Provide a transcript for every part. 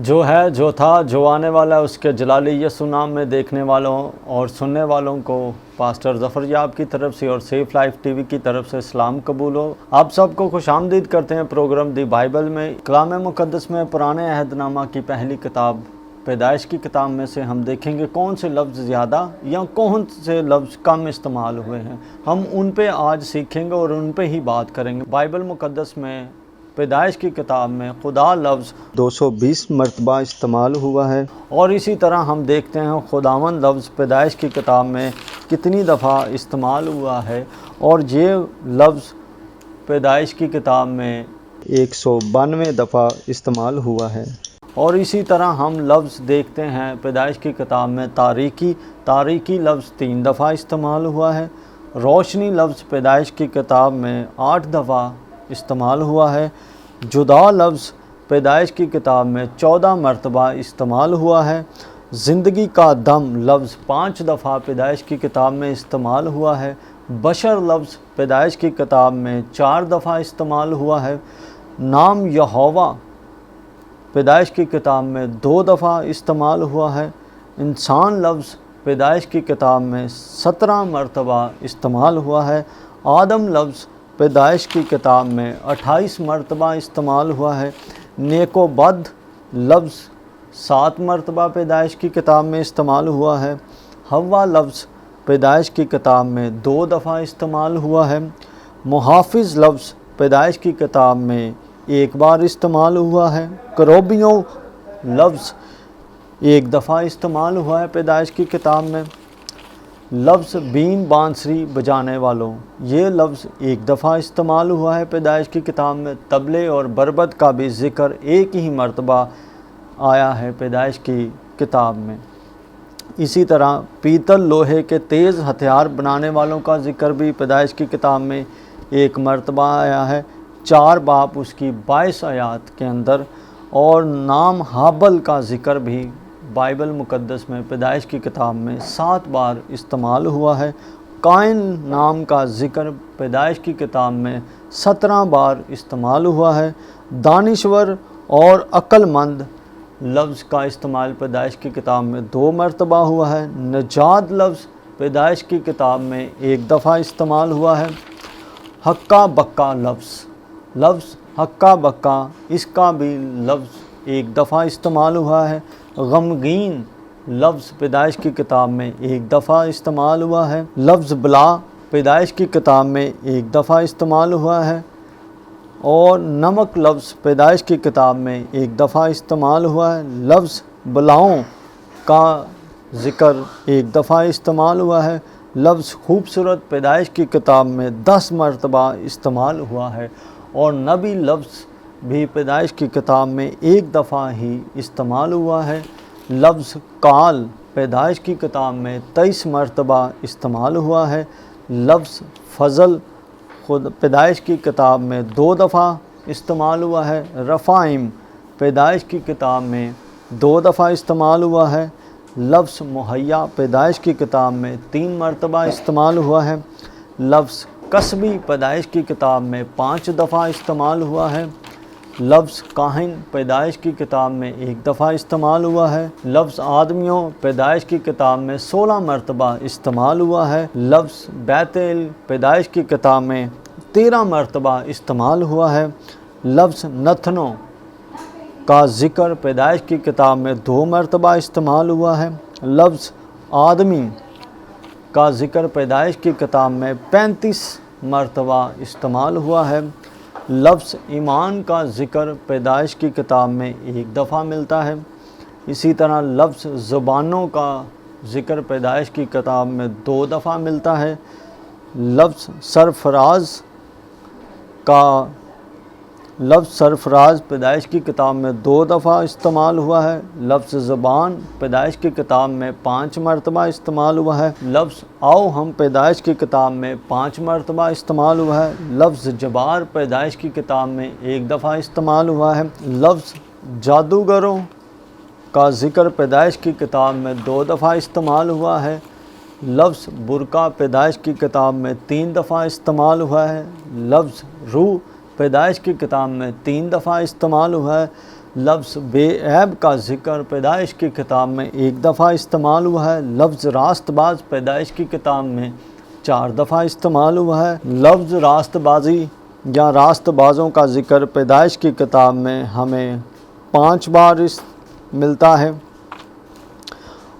جو ہے، جو تھا، جو آنے والا ہے، اس کے جلالی یسوع نام میں دیکھنے والوں اور سننے والوں کو پاسٹر ظفر یاب کی طرف سے اور سیف لائف ٹی وی کی طرف سے سلام قبول ہو۔ آپ سب کو خوش آمدید کرتے ہیں پروگرام دی بائبل میں۔ کلام مقدس میں پرانے عہد نامہ کی پہلی کتاب پیدائش کی کتاب میں سے ہم دیکھیں گے کون سے لفظ زیادہ یا کون سے لفظ کم استعمال ہوئے ہیں۔ ہم ان پہ آج سیکھیں گے اور ان پہ ہی بات کریں گے۔ بائبل مقدس میں پیدائش کی کتاب میں خدا لفظ 220 مرتبہ استعمال ہوا ہے، اور اسی طرح ہم دیکھتے ہیں خداوند لفظ پیدائش کی کتاب میں کتنی دفعہ استعمال ہوا ہے، اور یہ لفظ پیدائش کی کتاب میں 192 دفعہ استعمال ہوا ہے۔ اور اسی طرح ہم لفظ دیکھتے ہیں پیدائش کی کتاب میں تاریکی لفظ 3 دفعہ استعمال ہوا ہے۔ روشنی لفظ پیدائش کی کتاب میں 8 دفعہ استعمال ہوا ہے۔ جدا لفظ پیدائش کی کتاب میں 14 مرتبہ استعمال ہوا ہے۔ زندگی کا دم لفظ 5 دفعہ پیدائش کی کتاب میں استعمال ہوا ہے۔ بشر لفظ پیدائش کی کتاب میں 4 دفعہ استعمال ہوا ہے۔ نام یہوہ پیدائش کی کتاب میں 2 دفعہ استعمال ہوا ہے۔ انسان لفظ پیدائش کی کتاب میں 17 مرتبہ استعمال ہوا ہے۔ آدم لفظ پیدائش کی کتاب میں 28 مرتبہ استعمال ہوا ہے۔ نیک و بد لفظ 7 مرتبہ پیدائش کی کتاب میں استعمال ہوا ہے۔ حوا لفظ پیدائش کی کتاب میں 2 دفعہ استعمال ہوا ہے۔ محافظ لفظ پیدائش کی کتاب میں 1 بار استعمال ہوا ہے۔ کروبیوں لفظ 1 دفعہ استعمال ہوا ہے پیدائش کی کتاب میں۔ لفظ بین بانسری بجانے والوں، یہ لفظ 1 دفعہ استعمال ہوا ہے پیدائش کی کتاب میں۔ طبلے اور بربط کا بھی ذکر 1 ہی مرتبہ آیا ہے پیدائش کی کتاب میں۔ اسی طرح پیتل لوہے کے تیز ہتھیار بنانے والوں کا ذکر بھی پیدائش کی کتاب میں 1 مرتبہ آیا ہے، 4 باب اس کی 22 آیات کے اندر۔ اور نام ہابل کا ذکر بھی بائبل مقدس میں پیدائش کی کتاب میں 7 بار استعمال ہوا ہے۔ قائن نام کا ذکر پیدائش کی کتاب میں 17 بار استعمال ہوا ہے۔ دانشور اور عقل مند لفظ کا استعمال پیدائش کی کتاب میں 2 مرتبہ ہوا ہے۔ نجات لفظ پیدائش کی کتاب میں 1 دفعہ استعمال ہوا ہے۔ ہکا بکا لفظ ہکا بکا، اس کا بھی لفظ 1 دفعہ استعمال ہوا ہے۔ غمگین لفظ پیدائش کی کتاب میں 1 دفعہ استعمال ہوا ہے۔ لفظ بلا پیدائش کی کتاب میں 1 دفعہ استعمال ہوا ہے۔ اور نمک لفظ پیدائش کی کتاب میں 1 دفعہ استعمال ہوا ہے۔ لفظ بلاؤں کا ذکر 1 دفعہ استعمال ہوا ہے۔ لفظ خوبصورت پیدائش کی کتاب میں 10 مرتبہ استعمال ہوا ہے۔ اور نبی لفظ بھی پیدائش کی کتاب میں 1 دفعہ ہی استعمال ہوا ہے۔ لفظ کال پیدائش کی کتاب میں 23 مرتبہ استعمال ہوا ہے۔ لفظ فضل پیدائش کی کتاب میں 2 دفعہ استعمال ہوا ہے۔ رفائم پیدائش کی کتاب میں 2 دفعہ استعمال ہوا ہے۔ لفظ مہیا پیدائش کی کتاب میں 3 مرتبہ استعمال ہوا ہے۔ لفظ کسبی پیدائش کی کتاب میں 5 دفعہ استعمال ہوا ہے۔ لفظ کاہن پیدائش کی کتاب میں 1 دفعہ استعمال ہوا ہے۔ لفظ آدمیوں پیدائش کی کتاب میں 16 مرتبہ استعمال ہوا ہے۔ لفظ بیتل پیدائش کی کتاب میں 13 مرتبہ استعمال ہوا ہے۔ لفظ نتنوں کا ذکر پیدائش کی کتاب میں 2 مرتبہ استعمال ہوا ہے۔ لفظ آدمی کا ذکر پیدائش کی کتاب میں 35 مرتبہ استعمال ہوا ہے۔ لفظ ایمان کا ذکر پیدائش کی کتاب میں 1 دفعہ ملتا ہے۔ اسی طرح لفظ زبانوں کا ذکر پیدائش کی کتاب میں 2 دفعہ ملتا ہے۔ لفظ سرفراز پیدائش کی کتاب میں 2 دفعہ استعمال ہوا ہے۔ لفظ زبان پیدائش کی کتاب میں 5 مرتبہ استعمال ہوا ہے۔ لفظ آؤ ہم پیدائش کی کتاب میں 5 مرتبہ استعمال ہوا ہے۔ لفظ جبار پیدائش کی کتاب میں 1 دفعہ استعمال ہوا ہے۔ لفظ جادوگروں کا ذکر پیدائش کی کتاب میں 2 دفعہ استعمال ہوا ہے۔ لفظ برقع پیدائش کی کتاب میں 3 دفعہ استعمال ہوا ہے۔ لفظ روح پیدائش کی کتاب میں 3 دفعہ استعمال ہوا ہے۔ لفظ بے عیب کا ذکر پیدائش کی کتاب میں 1 دفعہ استعمال ہوا ہے۔ لفظ راست باز پیدائش کی کتاب میں 4 دفعہ استعمال ہوا ہے۔ لفظ راست بازی یا راست بازوں کا ذکر پیدائش کی کتاب میں ہمیں 5 بار ملتا ہے،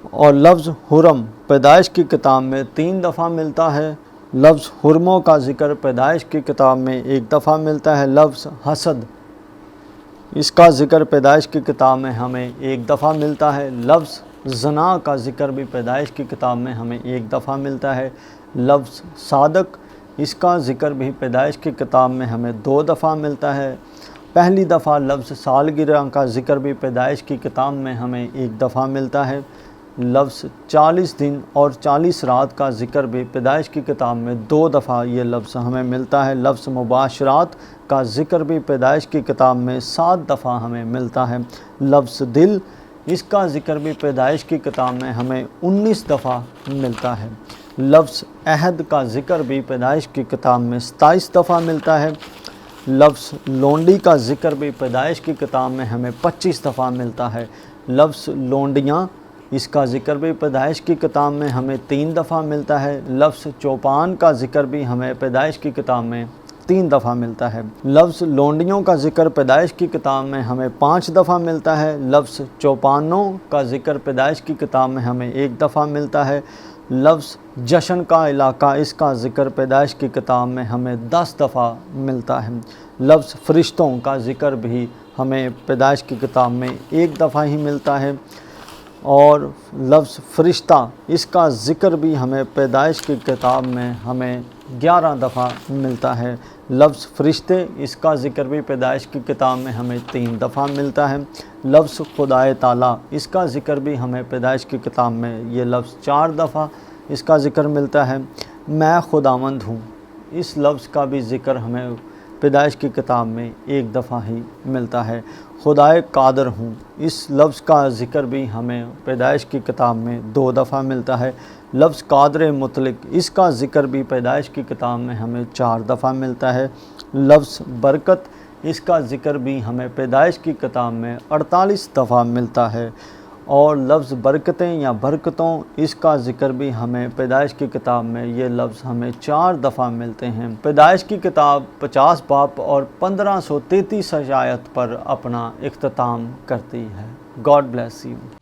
اور لفظ حرم پیدائش کی کتاب میں 3 دفعہ ملتا ہے۔ لفظ حرموں کا ذکر پیدائش کی کتاب میں 1 دفعہ ملتا ہے۔ لفظ حسد، اس کا ذکر پیدائش کی کتاب میں ہمیں 1 دفعہ ملتا ہے۔ لفظ زنا کا ذکر بھی پیدائش کی کتاب میں ہمیں 1 دفعہ ملتا ہے۔ لفظ صادق، اس کا ذکر بھی پیدائش کی کتاب میں ہمیں 2 دفعہ ملتا ہے۔ پہلی دفعہ لفظ سالگرہ کا ذکر بھی پیدائش کی کتاب میں ہمیں 1 دفعہ ملتا ہے۔ لفظ 40 دن اور 40 رات کا ذکر بھی پیدائش کی کتاب میں 2 دفعہ یہ لفظ ہمیں ملتا ہے۔ لفظ مباشرات کا ذکر بھی پیدائش کی کتاب میں 7 دفعہ ہمیں ملتا ہے۔ لفظ دل، اس کا ذکر بھی پیدائش کی کتاب میں ہمیں 19 دفعہ ملتا ہے۔ لفظ عہد کا ذکر بھی پیدائش کی کتاب میں 27 دفعہ ملتا ہے۔ لفظ لونڈی کا ذکر بھی پیدائش کی کتاب میں ہمیں 25 دفعہ ملتا ہے۔ لفظ لونڈیاں، اس کا ذکر بھی پیدائش کی کتاب میں ہمیں 3 دفعہ ملتا ہے۔ لفظ چوپان کا ذکر بھی ہمیں پیدائش کی کتاب میں 3 دفعہ ملتا ہے۔ لفظ لونڈیوں کا ذکر پیدائش کی کتاب میں ہمیں 5 دفعہ ملتا ہے۔ لفظ چوپانوں کا ذکر پیدائش کی کتاب میں ہمیں 1 دفعہ ملتا ہے۔ لفظ جشن کا علاقہ، اس کا ذکر پیدائش کی کتاب میں ہمیں 10 دفعہ ملتا ہے۔ لفظ فرشتوں کا ذکر بھی ہمیں پیدائش کی کتاب میں 1 دفعہ ہی ملتا ہے، اور لفظ فرشتہ، اس کا ذکر بھی ہمیں پیدائش کی کتاب میں ہمیں 11 دفعہ ملتا ہے۔ لفظ فرشتے، اس کا ذکر بھی پیدائش کی کتاب میں ہمیں 3 دفعہ ملتا ہے۔ لفظ خدائے تعالیٰ، اس کا ذکر بھی ہمیں پیدائش کی کتاب میں یہ لفظ 4 دفعہ اس کا ذکر ملتا ہے۔ میں خداوند ہوں، اس لفظ کا بھی ذکر ہمیں پیدائش کی کتاب میں 1 دفعہ ہی ملتا ہے۔ خدائے قادر ہوں، اس لفظ کا ذکر بھی ہمیں پیدائش کی کتاب میں 2 دفعہ ملتا ہے۔ لفظ قادر مطلق، اس کا ذکر بھی پیدائش کی کتاب میں ہمیں 4 دفعہ ملتا ہے۔ لفظ برکت، اس کا ذکر بھی ہمیں پیدائش کی کتاب میں 48 دفعہ ملتا ہے، اور لفظ برکتیں یا برکتوں، اس کا ذکر بھی ہمیں پیدائش کی کتاب میں یہ لفظ ہمیں 4 دفعہ ملتے ہیں۔ پیدائش کی کتاب 50 باب اور 1533 آیت پر اپنا اختتام کرتی ہے۔ God bless you.